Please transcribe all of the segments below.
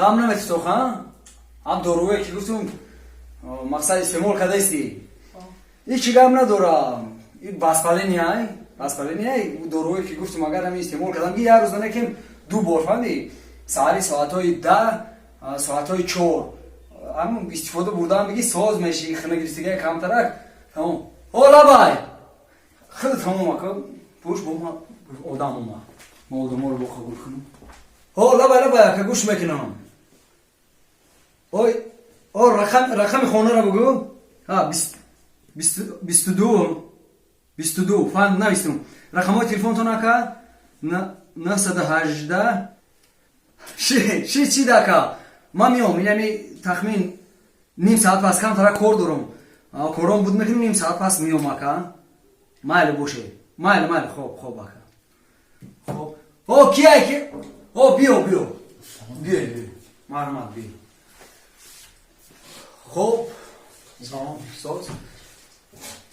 غم نمیتی تو خواهم؟ هم داروی که گفتم مقصد استعمال کرده استی هیچی غم ندارم این بسپله نیای بسپله نیای داروی که گفتم اگر همین استعمال کردم یه روزانه که 2 بار فهمیدی ساعتی ساعتهای 10 ساعتهای 4 همون استفاده بردم بگی ساز میشی خنه گرفتگی کمترک تمام حالا بای خیلی تمام کن پوش با ما آدم ما آدم رو قبول کنم حالا بای که گوش میکنم اوی رقم خانه رو بگو ها 22 فهم نویستم رقم های تلفن تو نکه 918 چی دکه من میام یعنی تخمین نیم ساعت پس کم ترک کار دارم کارم بود میکنم نیم ساعت پس میام اکا مایل باشه مایل خوب اکا خوب او کیه که او بیو مرمت بیو خوب سلام ساز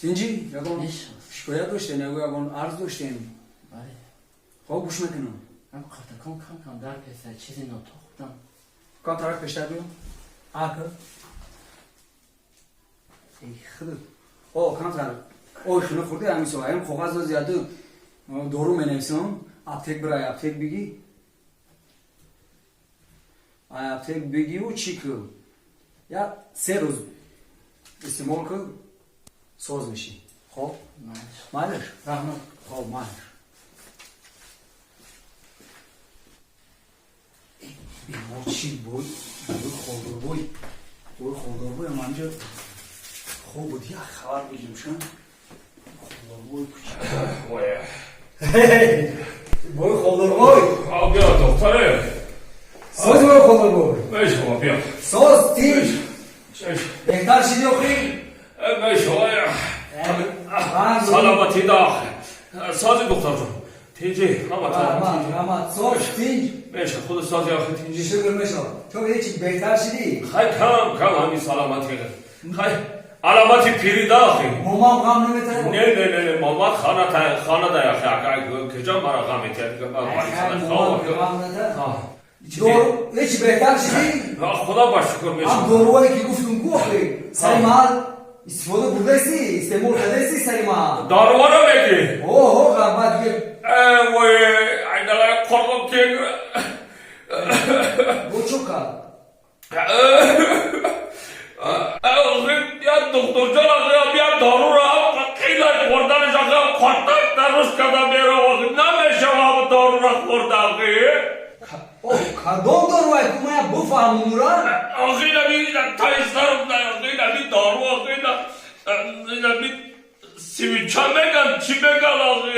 تینجی یکون شکایت داشتین یکون عرض داشتین بله خوب گوش میکنم من خاطر کم در پسر چیزی نتاختم کم ترک پیشتر بیام اکا ای خدا او کم ترک او خیلی خورده همی سوایم خوغاز رو زیاده دارو می نویسم اپتیک برای اپتیک بگی اپتیک بگی و چی کن یا 3 روز استعمال کن ساز میشی خب مالش رحمت خب مالش بیمار چی بود بوی خودر بوی منجا خوب بود یا خبر بگیم شن خودر بوی بوی خودر بوی بیا دختره ساز بوی خودر بوی بیا شما بیا ساز تیج بهتر شدی اخی بیا شما سلامتی داخل سازی دختر جون تیجی رحمت ساز تیج میشه خود سازی آخه تیجی شکر میشم تو هیچی بهتر شدی خیلی کم همین سلامتی خیلی علامتی پیری داخل مامان غم نمیتره نه مامان خانه دا یخی کجا مرا غمی تید مامان غم نمیتره هیچی بهتر شدی خدا با شکر میشه هم داروهایی که گفتم گو اخی سری محل استفاده برده ایستی استعمال کرده ایستی سری محل دارو رو بگی اوه غربت گیر وای ایدالای قربم که بو چو کرد یا دکتر جان آقا بیا دارو رو خیلی خوردنش آقا خاطر درست کردم بیره آقا نمیشه آقا دارو رو خورد آقا اوه کدام داروهایی که من بفهمم را آقا نمی تایسترم نه آقا نمی دارو آقا نمی سیویچا بگن چی بگن آقا